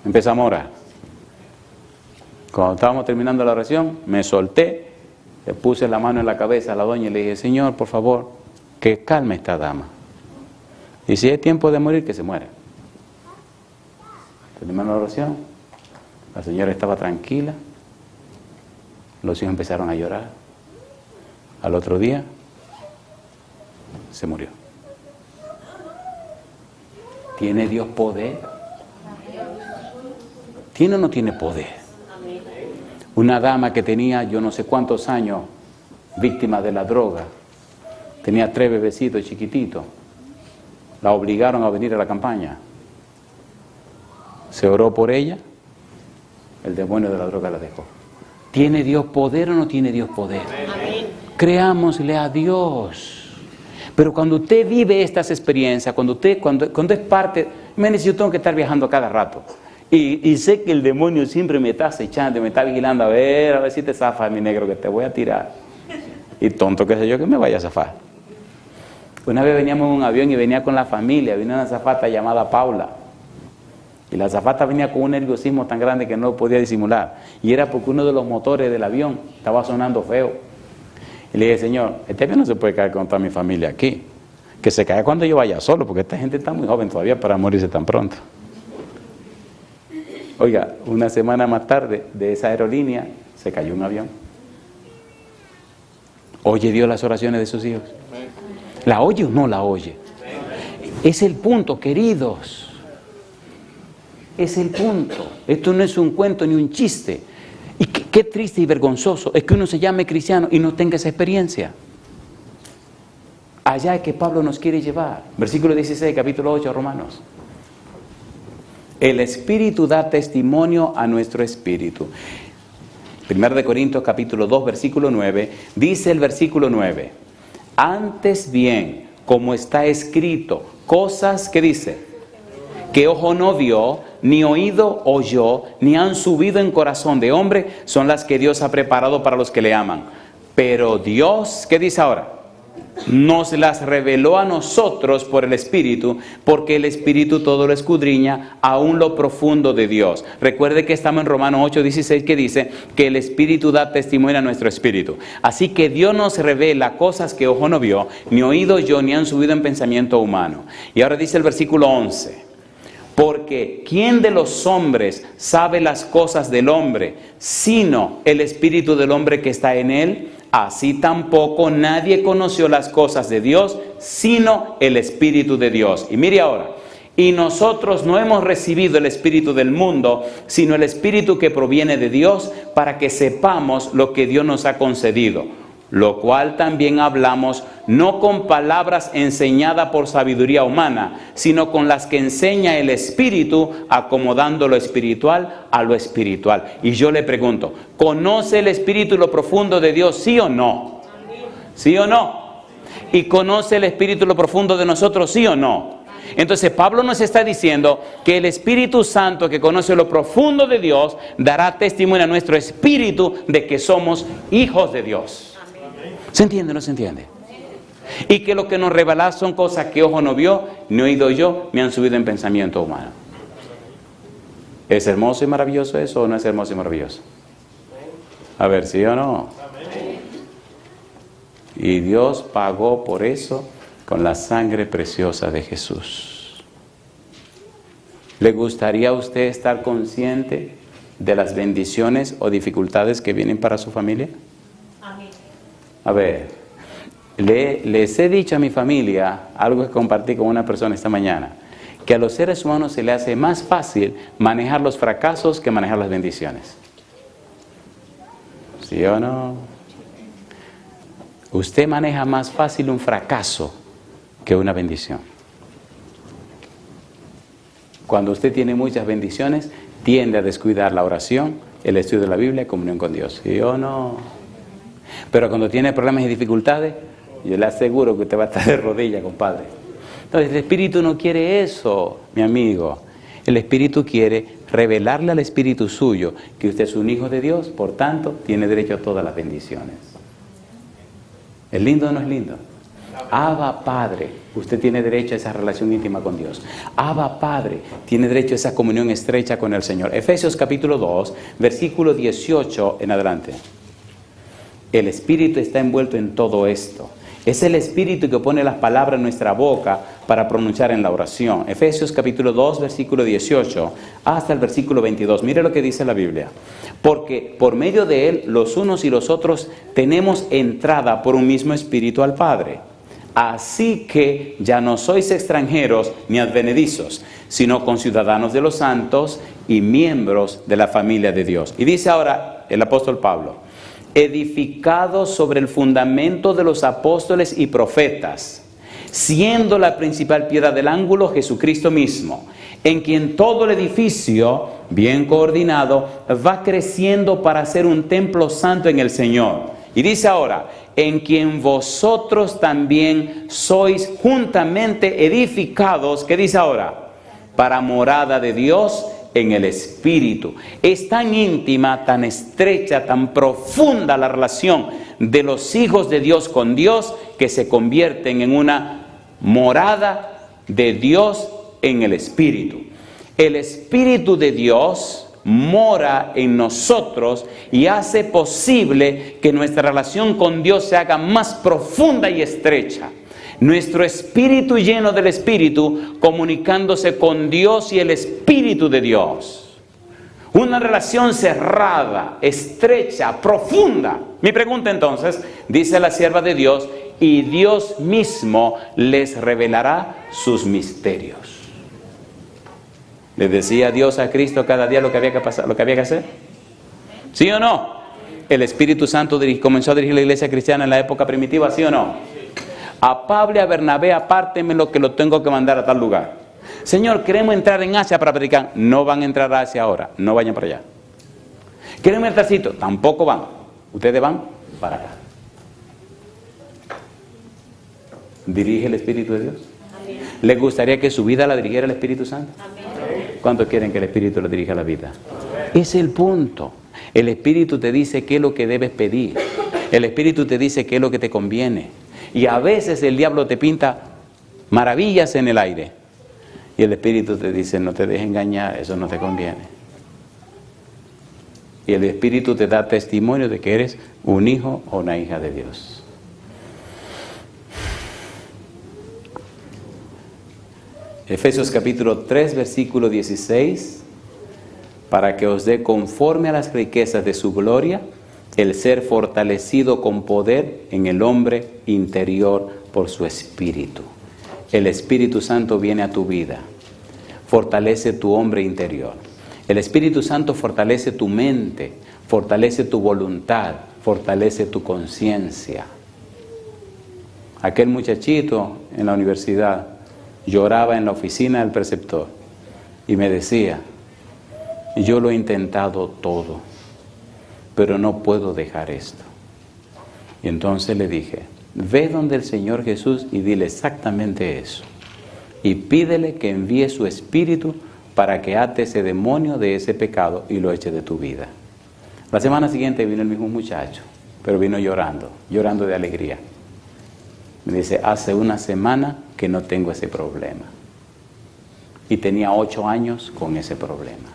Empezamos a orar. Cuando estábamos terminando la oración, me solté, le puse la mano en la cabeza a la doña y le dije, Señor, por favor, que calme esta dama. Y si es tiempo de morir, que se muera. Terminamos la oración, la señora estaba tranquila, los hijos empezaron a llorar. Al otro día, se murió. ¿Tiene Dios poder? ¿Tiene o no tiene poder? Una dama que tenía yo no sé cuántos años víctima de la droga, tenía 3 bebecitos chiquititos, la obligaron a venir a la campaña. Se oró por ella, el demonio de la droga la dejó. ¿Tiene Dios poder o no tiene Dios poder? Amén. Creámosle a Dios. Pero cuando usted vive estas experiencias, cuando es parte, imagínese, yo tengo que estar viajando cada rato. Y sé que el demonio siempre me está acechando, me está vigilando, a ver si te zafas, mi negro, que te voy a tirar. Y tonto que sé yo que me vaya a zafar. Una vez veníamos en un avión y venía con la familia, vino una azafata llamada Paula. Y la azafata venía con un nerviosismo tan grande que no lo podía disimular. Y era porque uno de los motores del avión estaba sonando feo. Y le dije, Señor, este avión no se puede caer con toda mi familia aquí. Que se caiga cuando yo vaya solo, porque esta gente está muy joven todavía para morirse tan pronto. Oiga, una semana más tarde de esa aerolínea se cayó un avión. ¿Oye Dios las oraciones de sus hijos? ¿La oye o no la oye? Es el punto, queridos. Es el punto. Esto no es un cuento ni un chiste. Y qué triste y vergonzoso es que uno se llame cristiano y no tenga esa experiencia. Allá es que Pablo nos quiere llevar. Versículo 16, capítulo 8, Romanos. El Espíritu da testimonio a nuestro espíritu. 1 Corintios capítulo 2, versículo 9, dice el versículo 9, antes bien, como está escrito, cosas que dice, que ojo no vio, ni oído oyó, ni han subido en corazón de hombre, son las que Dios ha preparado para los que le aman. Pero Dios, ¿qué dice ahora? Nos las reveló a nosotros por el Espíritu, porque el Espíritu todo lo escudriña, aún lo profundo de Dios. Recuerde que estamos en Romanos 8:16, que dice que el Espíritu da testimonio a nuestro espíritu. Así que Dios nos revela cosas que ojo no vio, ni oído oyó, ni han subido en pensamiento humano. Y ahora dice el versículo 11. Porque ¿quién de los hombres sabe las cosas del hombre, sino el espíritu del hombre que está en él? Así tampoco nadie conoció las cosas de Dios, sino el Espíritu de Dios. Y mire ahora, y nosotros no hemos recibido el espíritu del mundo, sino el Espíritu que proviene de Dios, para que sepamos lo que Dios nos ha concedido. Lo cual también hablamos, no con palabras enseñadas por sabiduría humana, sino con las que enseña el Espíritu, acomodando lo espiritual a lo espiritual. Y yo le pregunto, ¿conoce el Espíritu lo profundo de Dios, sí o no? ¿Sí o no? ¿Y conoce el Espíritu lo profundo de nosotros, sí o no? Entonces Pablo nos está diciendo que el Espíritu Santo, que conoce lo profundo de Dios, dará testimonio a nuestro espíritu de que somos hijos de Dios. ¿Se entiende o no se entiende? Y que lo que nos revela son cosas que ojo no vio, ni oído yo, ni han subido en pensamiento humano. ¿Es hermoso y maravilloso eso o no es hermoso y maravilloso? A ver, ¿sí o no? Y Dios pagó por eso con la sangre preciosa de Jesús. ¿Le gustaría a usted estar consciente de las bendiciones o dificultades que vienen para su familia? A ver, les he dicho a mi familia, algo que compartí con una persona esta mañana, que a los seres humanos se le hace más fácil manejar los fracasos que manejar las bendiciones. ¿Sí o no? Usted maneja más fácil un fracaso que una bendición. Cuando usted tiene muchas bendiciones, tiende a descuidar la oración, el estudio de la Biblia y comunión con Dios. ¿Sí o no? Pero cuando tiene problemas y dificultades, yo le aseguro que usted va a estar de rodillas, compadre. Entonces el Espíritu no quiere eso, mi amigo. El Espíritu quiere revelarle al Espíritu suyo que usted es un hijo de Dios, por tanto, tiene derecho a todas las bendiciones. ¿Es lindo o no es lindo? Abba Padre, usted tiene derecho a esa relación íntima con Dios. Abba Padre, tiene derecho a esa comunión estrecha con el Señor. Efesios capítulo 2, versículo 18 en adelante. El Espíritu está envuelto en todo esto. Es el Espíritu que pone las palabras en nuestra boca para pronunciar en la oración. Efesios capítulo 2, versículo 18 hasta el versículo 22. Mire lo que dice la Biblia. Porque por medio de Él, los unos y los otros, tenemos entrada por un mismo Espíritu al Padre. Así que ya no sois extranjeros ni advenedizos, sino conciudadanos de los santos y miembros de la familia de Dios. Y dice ahora el apóstol Pablo, edificados sobre el fundamento de los apóstoles y profetas, siendo la principal piedra del ángulo Jesucristo mismo, en quien todo el edificio, bien coordinado, va creciendo para ser un templo santo en el Señor. Y dice ahora, en quien vosotros también sois juntamente edificados, ¿qué dice ahora? Para morada de Dios en el Espíritu. Es tan íntima, tan estrecha, tan profunda la relación de los hijos de Dios con Dios, que se convierten en una morada de Dios en el Espíritu. El Espíritu de Dios mora en nosotros y hace posible que nuestra relación con Dios se haga más profunda y estrecha. Nuestro espíritu lleno del Espíritu comunicándose con Dios y el Espíritu de Dios. Una relación cerrada, estrecha, profunda. Mi pregunta entonces, dice la sierva de Dios, y Dios mismo les revelará sus misterios. ¿Le decía Dios a Cristo cada día lo que había que pasar, lo que había que hacer? ¿Sí o no? El Espíritu Santo comenzó a dirigir la iglesia cristiana en la época primitiva, ¿sí o no? A Pablo y a Bernabé, apártenme lo que lo tengo que mandar a tal lugar. Señor, queremos entrar en Asia para predicar. No van a entrar a Asia ahora, no vayan para allá. Queremos entrar a sitio, tampoco van. Ustedes van para acá. ¿Dirige el Espíritu de Dios? Amén. ¿Les gustaría que su vida la dirigiera el Espíritu Santo? Amén. ¿Cuántos quieren que el Espíritu lo dirija a la vida? Es el punto. El Espíritu te dice qué es lo que debes pedir. El Espíritu te dice qué es lo que te conviene. Y a veces el diablo te pinta maravillas en el aire. Y el Espíritu te dice, no te dejes engañar, eso no te conviene. Y el Espíritu te da testimonio de que eres un hijo o una hija de Dios. Efesios capítulo 3, versículo 16. Para que os dé conforme a las riquezas de su gloria, el ser fortalecido con poder en el hombre interior por su Espíritu. El Espíritu Santo viene a tu vida, fortalece tu hombre interior. El Espíritu Santo fortalece tu mente, fortalece tu voluntad, fortalece tu conciencia. Aquel muchachito en la universidad lloraba en la oficina del preceptor y me decía, yo lo he intentado todo, pero no puedo dejar esto. Y entonces le dije, ve donde el Señor Jesús y dile exactamente eso. Y pídele que envíe su Espíritu para que ate ese demonio de ese pecado y lo eche de tu vida. La semana siguiente vino el mismo muchacho, pero vino llorando de alegría. Me dice, hace una semana que no tengo ese problema. Y tenía 8 años con ese problema.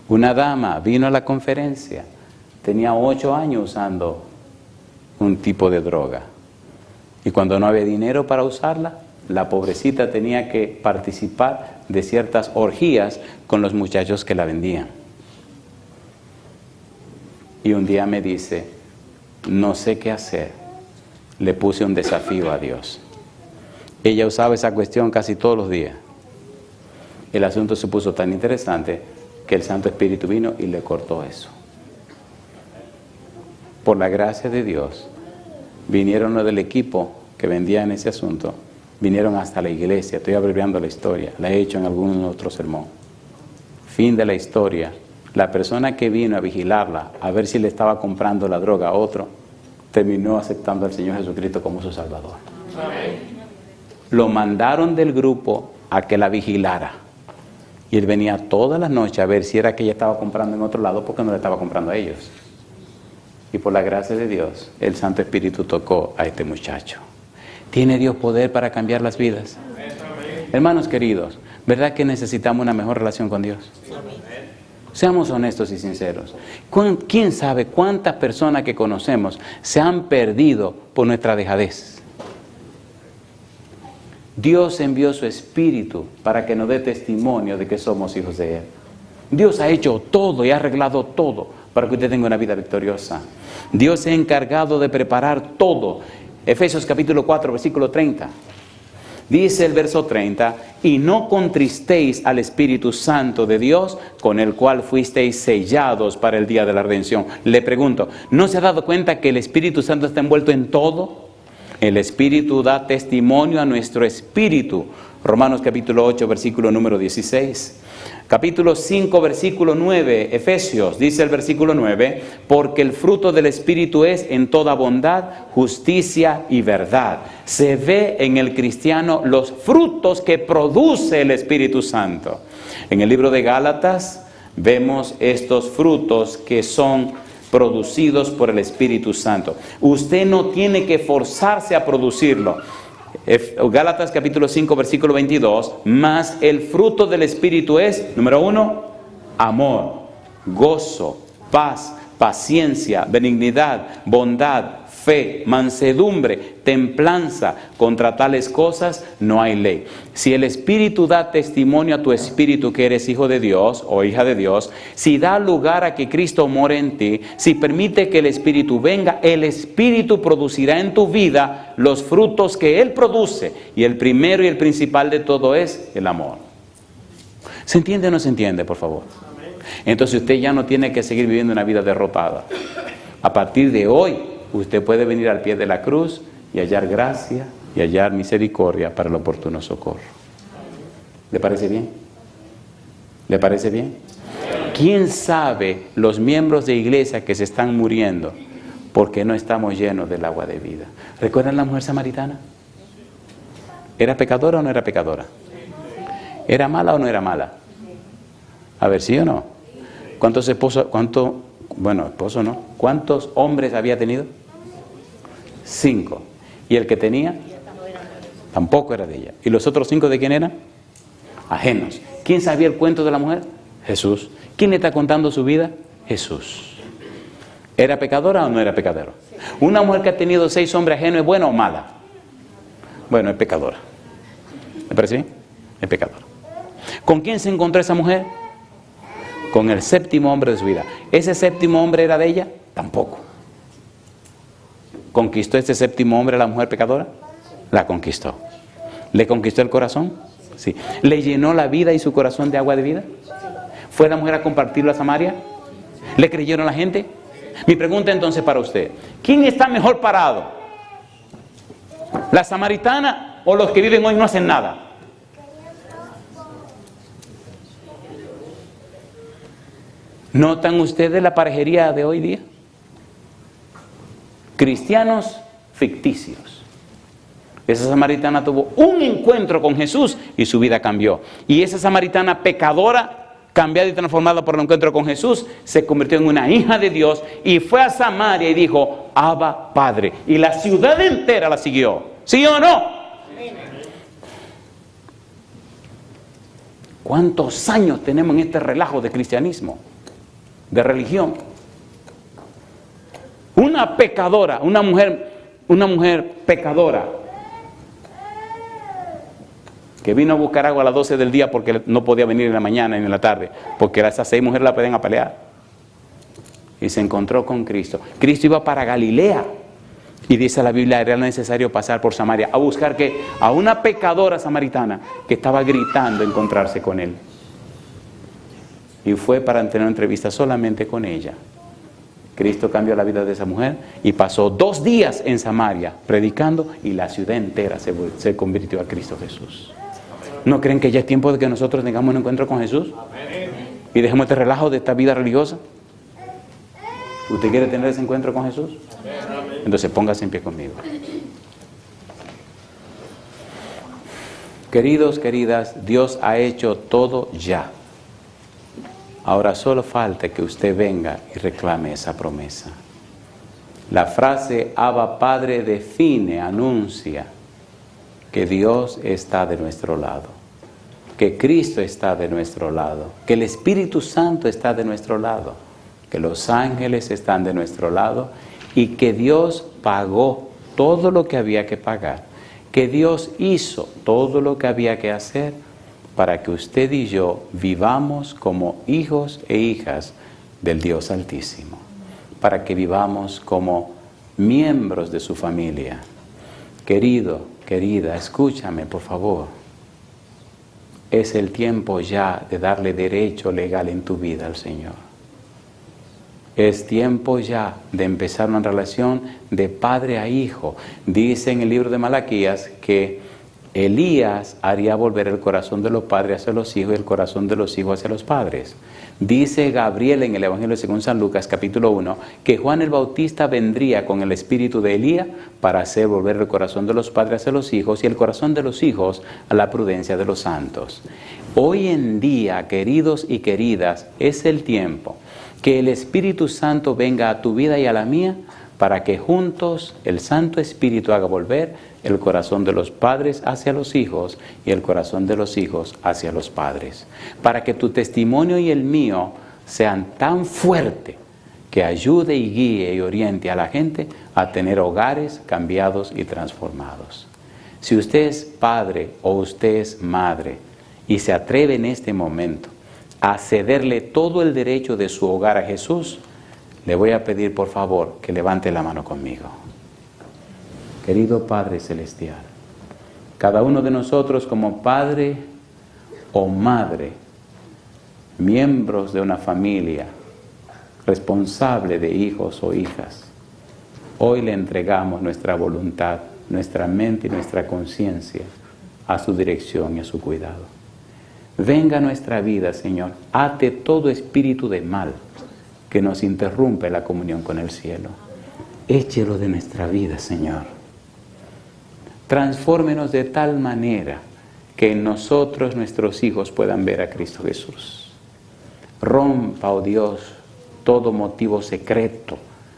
Una dama vino a la conferencia, tenía 8 años usando un tipo de droga. Y cuando no había dinero para usarla, la pobrecita tenía que participar de ciertas orgías con los muchachos que la vendían. Y un día me dice, no sé qué hacer. Le puse un desafío a Dios. Ella usaba esa cuestión casi todos los días. El asunto se puso tan interesante que el Santo Espíritu vino y le cortó eso. Por la gracia de Dios, vinieron los del equipo que vendían ese asunto, vinieron hasta la iglesia. Estoy abreviando la historia, la he hecho en algún otro sermón. Fin de la historia. La persona que vino a vigilarla, a ver si le estaba comprando la droga a otro, terminó aceptando al Señor Jesucristo como su Salvador. Amén. Lo mandaron del grupo a que la vigilara. Y él venía todas las noches a ver si era que ella estaba comprando en otro lado, porque no le estaba comprando a ellos. Y por la gracia de Dios, el Santo Espíritu tocó a este muchacho. ¿Tiene Dios poder para cambiar las vidas? Hermanos queridos, ¿verdad que necesitamos una mejor relación con Dios? Seamos honestos y sinceros. ¿Quién sabe cuántas personas que conocemos se han perdido por nuestra dejadez? Dios envió su Espíritu para que nos dé testimonio de que somos hijos de Él. Dios ha hecho todo y ha arreglado todo para que usted tenga una vida victoriosa. Dios se ha encargado de preparar todo. Efesios capítulo 4, versículo 30. Dice el verso 30, y no contristéis al Espíritu Santo de Dios, con el cual fuisteis sellados para el día de la redención. Le pregunto, ¿no se ha dado cuenta que el Espíritu Santo está envuelto en todo? El Espíritu da testimonio a nuestro espíritu Romanos capítulo 8, versículo número 16. Capítulo 5, versículo 9, Efesios, dice el versículo 9, porque el fruto del Espíritu es en toda bondad, justicia y verdad. Se ve en el cristiano los frutos que produce el Espíritu Santo. En el libro de Gálatas vemos estos frutos que son producidos por el Espíritu Santo. Usted no tiene que forzarse a producirlo. Gálatas capítulo 5 versículo 22, más el fruto del Espíritu es, número 1, amor, gozo, paz, paciencia, benignidad, bondad, fe, mansedumbre, templanza. Contra tales cosas no hay ley. Si el Espíritu da testimonio a tu espíritu que eres hijo de Dios o hija de Dios, si da lugar a que Cristo more en ti, si permite que el Espíritu venga, el Espíritu producirá en tu vida los frutos que Él produce. Y el primero y el principal de todo es el amor. ¿Se entiende o no se entiende, por favor? Entonces usted ya no tiene que seguir viviendo una vida derrotada. A partir de hoy, usted puede venir al pie de la cruz y hallar gracia y hallar misericordia para el oportuno socorro. ¿Le parece bien? ¿Le parece bien? ¿Quién sabe los miembros de iglesia que se están muriendo porque no estamos llenos del agua de vida? ¿Recuerdan la mujer samaritana? ¿Era pecadora o no era pecadora? ¿Era mala o no era mala? A ver, ¿sí o no? ¿Cuántos esposos, esposo no? ¿Cuántos hombres había tenido? 5. ¿Y el que tenía? Tampoco era de ella. ¿Y los otros 5 de quién eran? Ajenos. ¿Quién sabía el cuento de la mujer? Jesús. ¿Quién le está contando su vida? Jesús. ¿Era pecadora o no era pecadora? ¿Una mujer que ha tenido 6 hombres ajenos es buena o mala? Bueno, es pecadora. ¿Me parece bien? Es pecadora. ¿Con quién se encontró esa mujer? Con el 7º hombre de su vida. ¿Ese 7º hombre era de ella? Tampoco. ¿Conquistó este 7º hombre a la mujer pecadora? La conquistó. ¿Le conquistó el corazón? Sí. ¿Le llenó la vida y su corazón de agua de vida? ¿Fue la mujer a compartirlo a Samaria? ¿Le creyeron la gente? Mi pregunta entonces para usted, ¿quién está mejor parado? ¿La samaritana o los que viven hoy no hacen nada? ¿Notan ustedes la parejería de hoy día? Cristianos ficticios. Esa samaritana tuvo un encuentro con Jesús y su vida cambió. Y esa samaritana pecadora, cambiada y transformada por el encuentro con Jesús, se convirtió en una hija de Dios y fue a Samaria y dijo, Abba, Padre. Y la ciudad entera la siguió. ¿Sí o no? ¿Cuántos años tenemos en este relajo de cristianismo? De religión. Una pecadora, una mujer pecadora que vino a buscar agua a las 12 del día porque no podía venir en la mañana ni en la tarde, porque esas 6 mujeres la pueden apalear. Y se encontró con Cristo. Cristo iba para Galilea y dice la Biblia, era necesario pasar por Samaria a buscar a una pecadora samaritana que estaba gritando encontrarse con él. Y fue para tener una entrevista solamente con ella. Cristo cambió la vida de esa mujer y pasó 2 días en Samaria predicando y la ciudad entera se convirtió a Cristo Jesús. ¿No creen que ya es tiempo de que nosotros tengamos un encuentro con Jesús? Y dejemos este relajo de esta vida religiosa. ¿Usted quiere tener ese encuentro con Jesús? Entonces póngase en pie conmigo. Queridos, queridas, Dios ha hecho todo ya. Ahora solo falta que usted venga y reclame esa promesa. La frase Abba Padre define, anuncia que Dios está de nuestro lado, que Cristo está de nuestro lado, que el Espíritu Santo está de nuestro lado, que los ángeles están de nuestro lado y que Dios pagó todo lo que había que pagar, que Dios hizo todo lo que había que hacer para que usted y yo vivamos como hijos e hijas del Dios Altísimo, para que vivamos como miembros de su familia. Querido, querida, escúchame por favor. Es el tiempo ya de darle derecho legal en tu vida al Señor. Es tiempo ya de empezar una relación de padre a hijo. Dice en el libro de Malaquías que Elías haría volver el corazón de los padres hacia los hijos y el corazón de los hijos hacia los padres. Dice Gabriel en el Evangelio según San Lucas, capítulo 1, que Juan el Bautista vendría con el espíritu de Elías para hacer volver el corazón de los padres hacia los hijos y el corazón de los hijos a la prudencia de los santos. Hoy en día, queridos y queridas, es el tiempo que el Espíritu Santo venga a tu vida y a la mía para que juntos el Santo Espíritu haga volver el corazón de los padres hacia los hijos y el corazón de los hijos hacia los padres. Para que tu testimonio y el mío sean tan fuertes que ayude y guíe y oriente a la gente a tener hogares cambiados y transformados. Si usted es padre o usted es madre y se atreve en este momento a cederle todo el derecho de su hogar a Jesús, le voy a pedir por favor que levante la mano conmigo. Querido Padre Celestial, cada uno de nosotros como padre o madre, miembros de una familia, responsable de hijos o hijas, hoy le entregamos nuestra voluntad, nuestra mente y nuestra conciencia a su dirección y a su cuidado. Venga a nuestra vida, Señor, ate todo espíritu de mal que nos interrumpe la comunión con el cielo. Échelo de nuestra vida, Señor. Transfórmenos de tal manera que en nosotros nuestros hijos puedan ver a Cristo Jesús. Rompa, oh Dios, todo motivo secreto,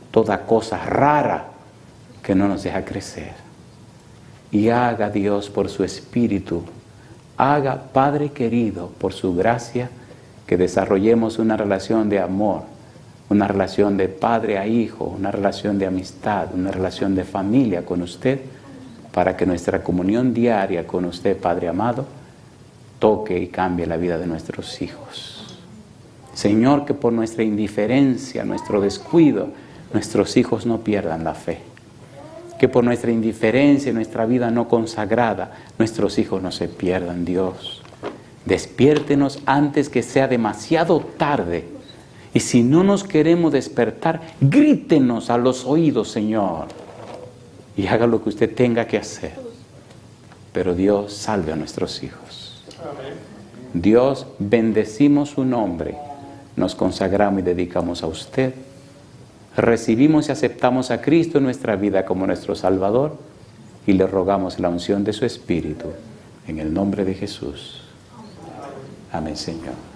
toda cosa rara que no nos deja crecer. Y haga Dios por su Espíritu, haga Padre querido por su gracia, que desarrollemos una relación de amor, una relación de padre a hijo, una relación de amistad, una relación de familia con usted, para que nuestra comunión diaria con usted, Padre amado, toque y cambie la vida de nuestros hijos. Señor, que por nuestra indiferencia, nuestro descuido, nuestros hijos no pierdan la fe. Que por nuestra indiferencia y nuestra vida no consagrada, nuestros hijos no se pierdan, Dios. Despiértenos antes que sea demasiado tarde. Y si no nos queremos despertar, grítenos a los oídos, Señor. Y haga lo que usted tenga que hacer. Pero Dios salve a nuestros hijos. Amén. Dios, bendecimos su nombre. Nos consagramos y dedicamos a usted. Recibimos y aceptamos a Cristo en nuestra vida como nuestro Salvador. Y le rogamos la unción de su Espíritu. En el nombre de Jesús. Amén, Señor.